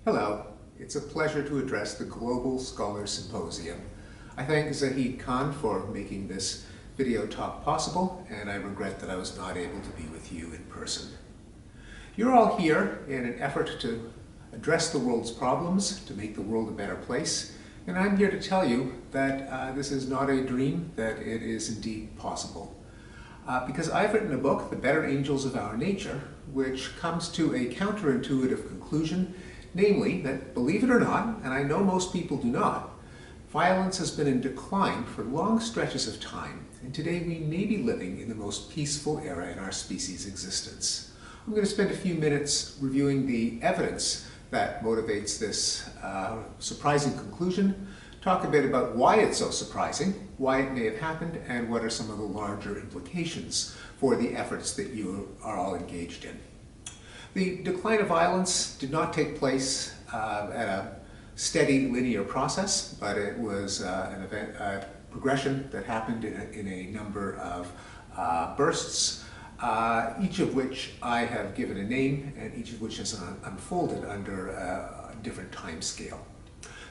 Hello, it's a pleasure to address the Global Scholar Symposium. I thank Zahid Khan for making this video talk possible, and I regret that I was not able to be with you in person. You're all here in an effort to address the world's problems, to make the world a better place, and I'm here to tell you that this is not a dream, that it is indeed possible. Because I've written a book, The Better Angels of Our Nature, which comes to a counterintuitive conclusion, namely that, believe it or not, and I know most people do not, violence has been in decline for long stretches of time, and today we may be living in the most peaceful era in our species' existence. I'm going to spend a few minutes reviewing the evidence that motivates this surprising conclusion, talk a bit about why it's so surprising, why it may have happened, and what are some of the larger implications for the efforts that you are all engaged in. The decline of violence did not take place at a steady linear process, but it was a progression that happened in a number of bursts, each of which I have given a name and each of which has unfolded under a different time scale.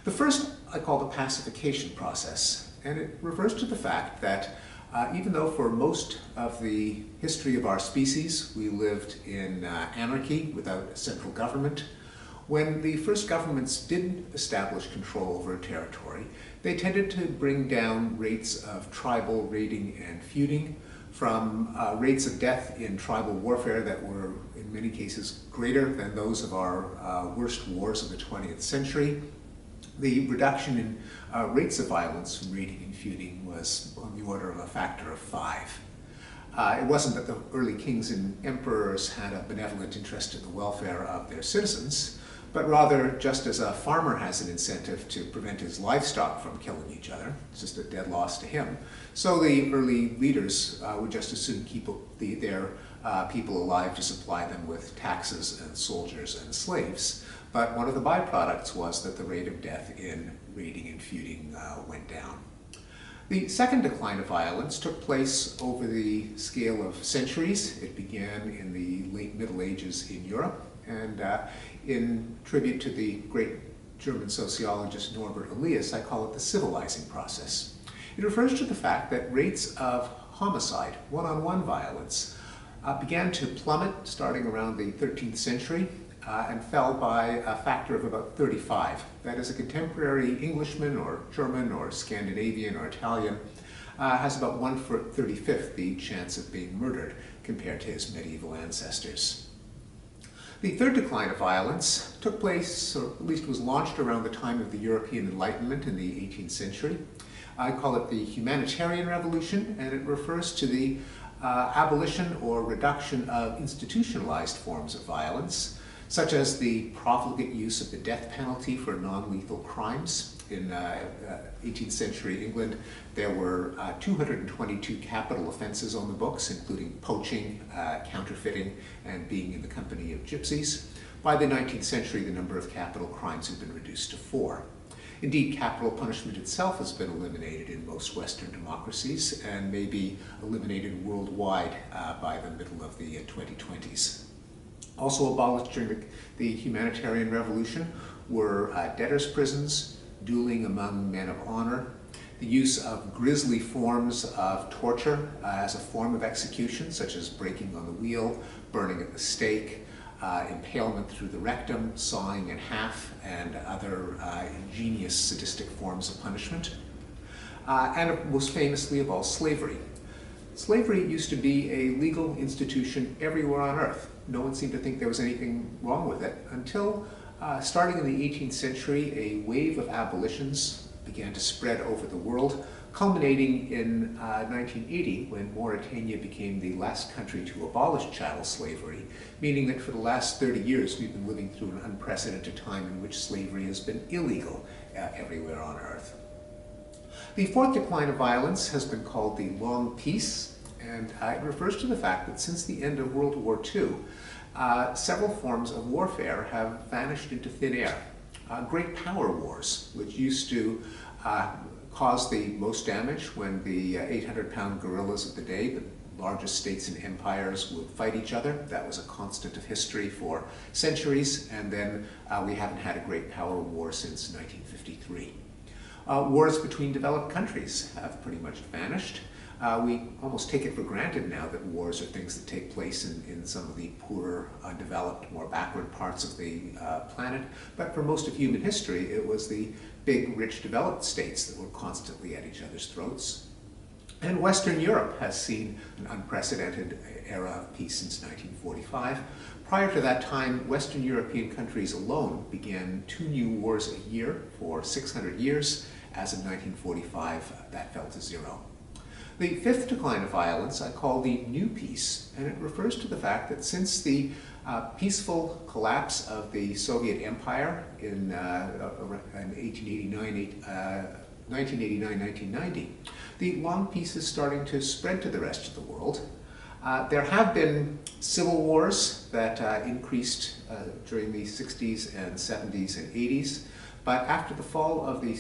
The first I call the pacification process, and it refers to the fact that even though for most of the history of our species we lived in anarchy without a central government, when the first governments did establish control over a territory, they tended to bring down rates of tribal raiding and feuding from rates of death in tribal warfare that were in many cases greater than those of our worst wars of the 20th century. The reduction in rates of violence from raiding and feuding was on the order of a factor of 5. It wasn't that the early kings and emperors had a benevolent interest in the welfare of their citizens, but rather, just as a farmer has an incentive to prevent his livestock from killing each other, it's just a dead loss to him, so the early leaders would just as soon keep their people alive to supply them with taxes and soldiers and slaves. But one of the byproducts was that the rate of death in raiding and feuding went down. The second decline of violence took place over the scale of centuries. It began in the late Middle Ages in Europe, and in tribute to the great German sociologist Norbert Elias, I call it the civilizing process. It refers to the fact that rates of homicide, one-on-one violence, began to plummet starting around the 13th century and fell by a factor of about 35. That is, a contemporary Englishman or German or Scandinavian or Italian has about 1/35 the chance of being murdered compared to his medieval ancestors. The third decline of violence took place, or at least was launched around the time of the European Enlightenment in the 18th century. I call it the humanitarian revolution, and it refers to the abolition or reduction of institutionalized forms of violence, such as the profligate use of the death penalty for non-lethal crimes. In 18th century England, there were 222 capital offenses on the books, including poaching, counterfeiting, and being in the company of gypsies. By the 19th century, the number of capital crimes had been reduced to 4. Indeed, capital punishment itself has been eliminated in most Western democracies and may be eliminated worldwide by the middle of the 2020s. Also abolished during the humanitarian revolution were debtors' prisons, dueling among men of honor, the use of grisly forms of torture as a form of execution, such as breaking on the wheel, burning at the stake, impalement through the rectum, sawing in half, and other ingenious sadistic forms of punishment. And most famously of all, slavery. Slavery used to be a legal institution everywhere on earth. No one seemed to think there was anything wrong with it until, starting in the 18th century, a wave of abolitions began to spread over the world, culminating in 1980 when Mauritania became the last country to abolish chattel slavery, meaning that for the last 30 years we've been living through an unprecedented time in which slavery has been illegal everywhere on earth. The fourth decline of violence has been called the Long Peace, and it refers to the fact that since the end of World War II, several forms of warfare have vanished into thin air. Great power wars, which used to cause the most damage when the 800-pound gorillas of the day, the largest states and empires would fight each other. That was a constant of history for centuries, and then we haven't had a great power war since 1953. Wars between developed countries have pretty much vanished. We almost take it for granted now that wars are things that take place in some of the poorer, undeveloped, more backward parts of the planet. But for most of human history, it was the big, rich, developed states that were constantly at each other's throats. And Western Europe has seen an unprecedented era of peace since 1945. Prior to that time, Western European countries alone began 2 new wars a year for 600 years. As of 1945, that fell to 0. The fifth decline of violence I call the New Peace, and it refers to the fact that since the peaceful collapse of the Soviet Empire in 1989-1990, the long peace is starting to spread to the rest of the world. There have been civil wars that increased during the 60s and 70s and 80s, but after the fall of the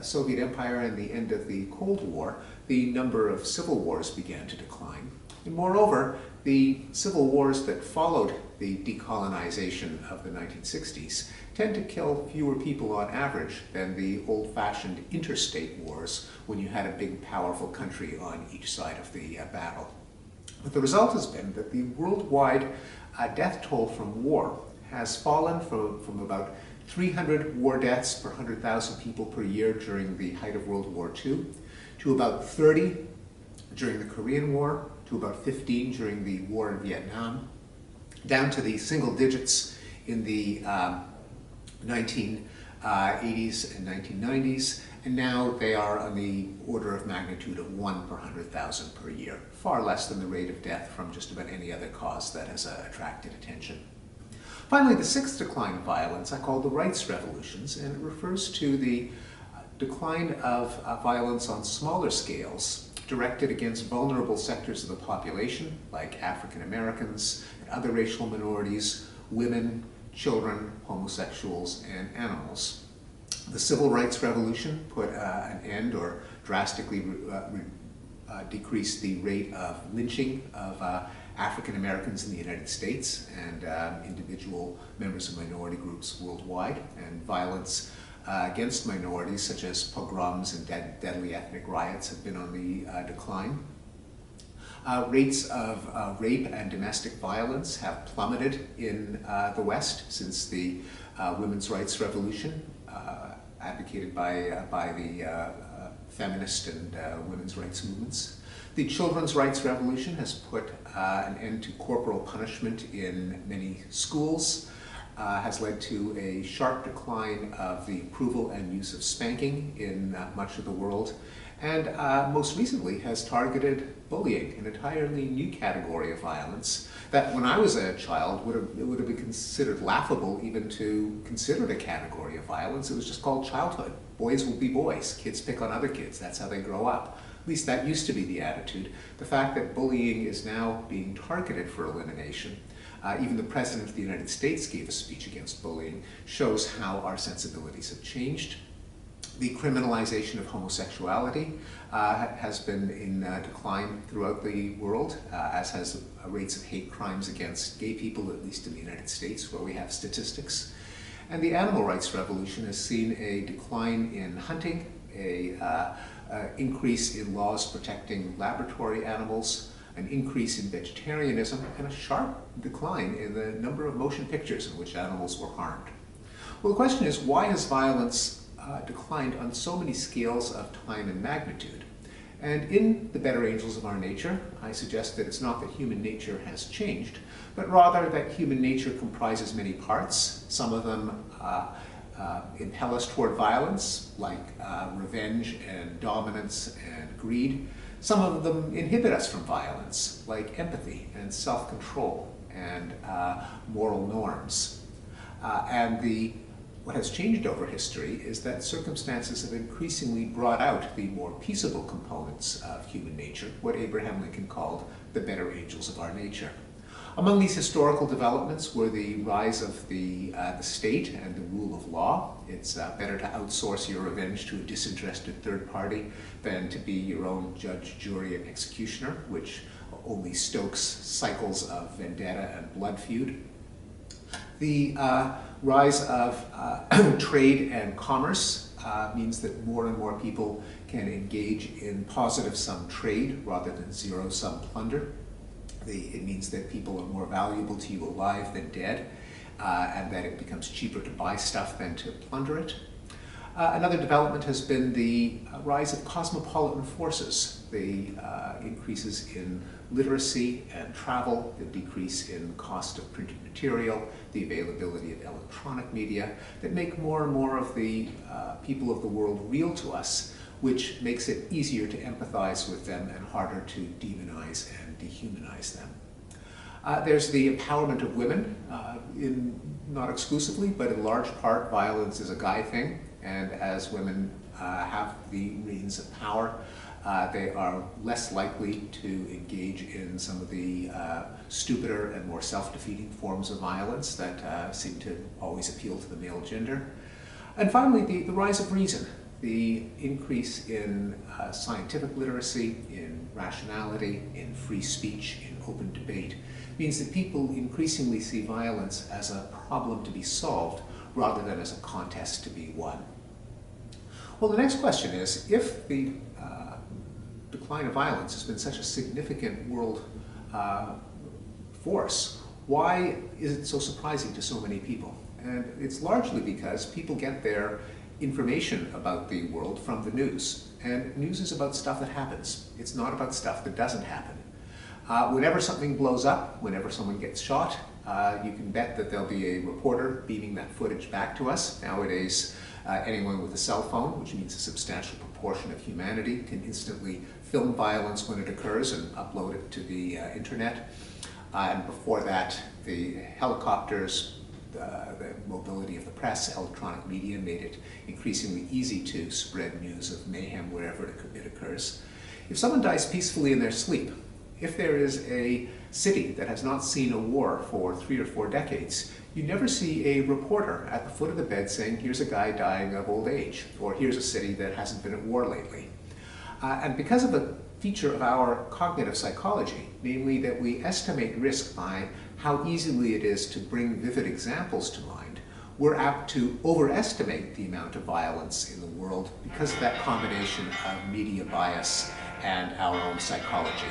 Soviet Empire and the end of the Cold War, the number of civil wars began to decline. And moreover, the civil wars that followed the decolonization of the 1960s tend to kill fewer people on average than the old-fashioned interstate wars when you had a big, powerful country on each side of the battle. But the result has been that the worldwide death toll from war has fallen from about 300 war deaths per 100,000 people per year during the height of World War II, to about 30 during the Korean War, to about 15 during the war in Vietnam, down to the single digits in the 1980s and 1990s, and now they are on the order of magnitude of 1 per 100,000 per year, far less than the rate of death from just about any other cause that has attracted attention. Finally, the sixth decline of violence I call the rights revolutions, and it refers to the decline of violence on smaller scales directed against vulnerable sectors of the population, like African Americans and other racial minorities, women, children, homosexuals, and animals. The Civil Rights Revolution put an end or drastically decreased the rate of lynching of African Americans in the United States and individual members of minority groups worldwide, and violence against minorities such as pogroms and deadly ethnic riots have been on the decline. Rates of rape and domestic violence have plummeted in the West since the women's rights revolution, advocated by the feminist and women's rights movements. The children's rights revolution has put an end to corporal punishment in many schools, has led to a sharp decline of the approval and use of spanking in much of the world, and most recently has targeted bullying, an entirely new category of violence that when I was a child would have been considered laughable even to consider it a category of violence. It was just called childhood. Boys will be boys. Kids pick on other kids. That's how they grow up. At least that used to be the attitude. The fact that bullying is now being targeted for elimination, even the President of the United States gave a speech against bullying, shows how our sensibilities have changed. The criminalization of homosexuality has been in decline throughout the world, as has rates of hate crimes against gay people, at least in the United States, where we have statistics. And the animal rights revolution has seen a decline in hunting, an increase in laws protecting laboratory animals, an increase in vegetarianism, and a sharp decline in the number of motion pictures in which animals were harmed. Well, the question is, why has violence declined on so many scales of time and magnitude? And in The Better Angels of Our Nature, I suggest that it's not that human nature has changed, but rather that human nature comprises many parts. Some of them impel us toward violence, like revenge and dominance and greed. Some of them inhibit us from violence, like empathy and self-control and moral norms. What has changed over history is that circumstances have increasingly brought out the more peaceable components of human nature, what Abraham Lincoln called the better angels of our nature. Among these historical developments were the rise of the state and the rule of law. It's better to outsource your revenge to a disinterested third party than to be your own judge, jury, and executioner, which only stokes cycles of vendetta and blood feud. The rise of trade and commerce means that more and more people can engage in positive-sum trade rather than zero-sum plunder. It means that people are more valuable to you alive than dead, and that it becomes cheaper to buy stuff than to plunder it. Another development has been the rise of cosmopolitan forces, the increases in literacy and travel, the decrease in cost of printed material, the availability of electronic media that make more and more of the people of the world real to us, which makes it easier to empathize with them and harder to demonize and dehumanize them. There's the empowerment of women, not exclusively, but in large part, violence is a guy thing. And as women have the reins of power, they are less likely to engage in some of the stupider and more self-defeating forms of violence that seem to always appeal to the male gender. And finally, the rise of reason, the increase in scientific literacy, in rationality, in free speech, in open debate, means that people increasingly see violence as a problem to be solved rather than as a contest to be won. Well, the next question is, if the decline of violence has been such a significant world force, why is it so surprising to so many people? And it's largely because people get their information about the world from the news. And news is about stuff that happens. It's not about stuff that doesn't happen. Whenever something blows up, whenever someone gets shot, you can bet that there'll be a reporter beaming that footage back to us. Nowadays, anyone with a cell phone, which means a substantial proportion of humanity, can instantly film violence when it occurs and upload it to the internet. And before that, the helicopters, the mobility of the press, electronic media made it increasingly easy to spread news of mayhem wherever it occurs. If someone dies peacefully in their sleep, if there is a city that has not seen a war for 3 or 4 decades, you never see a reporter at the foot of the bed saying, here's a guy dying of old age, or here's a city that hasn't been at war lately. And because of a feature of our cognitive psychology, namely that we estimate risk by how easily it is to bring vivid examples to mind, we're apt to overestimate the amount of violence in the world because of that combination of media bias and our own psychology.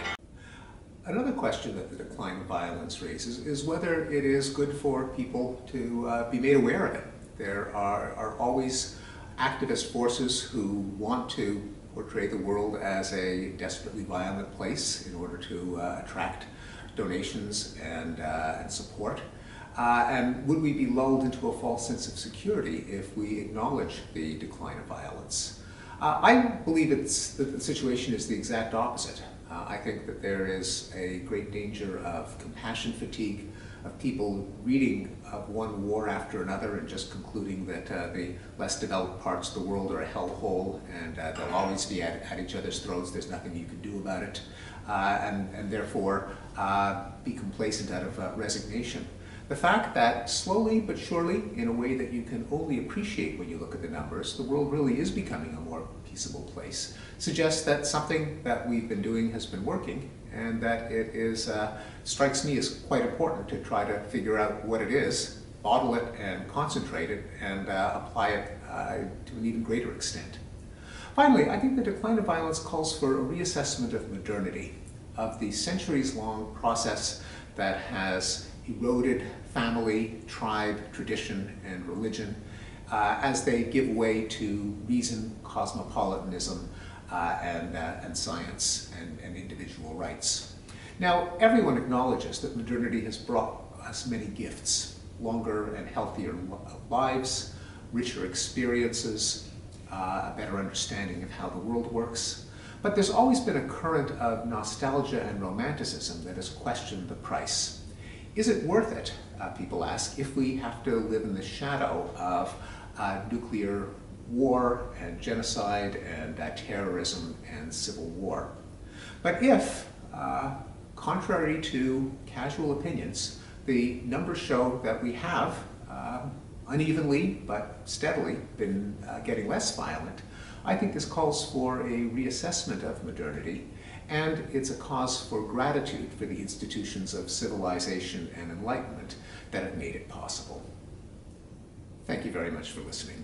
Another question that the decline of violence raises is whether it is good for people to be made aware of it. There are always activist forces who want to portray the world as a desperately violent place in order to attract donations and support. And would we be lulled into a false sense of security if we acknowledge the decline of violence? I believe that the situation is the exact opposite. I think that there is a great danger of compassion fatigue, of people reading of one war after another and just concluding that the less developed parts of the world are a hellhole and they'll always be at each other's throats, there's nothing you can do about it, and therefore be complacent out of resignation. The fact that slowly but surely, in a way that you can only appreciate when you look at the numbers, the world really is becoming a more peaceable place, suggests that something that we've been doing has been working, and that it is, strikes me as quite important to try to figure out what it is, bottle it and concentrate it, and apply it to an even greater extent. Finally, I think the decline of violence calls for a reassessment of modernity, of the centuries-long process that has eroded family, tribe, tradition, and religion as they give way to reason, cosmopolitanism, and science and individual rights. Now, everyone acknowledges that modernity has brought us many gifts: longer and healthier lives, richer experiences, a better understanding of how the world works. But there's always been a current of nostalgia and romanticism that has questioned the price. Is it worth it, people ask, if we have to live in the shadow of nuclear war and genocide and terrorism and civil war? But if, contrary to casual opinions, the numbers show that we have unevenly but steadily been getting less violent, I think this calls for a reassessment of modernity and it's a cause for gratitude for the institutions of civilization and enlightenment that have made it possible. Thank you very much for listening.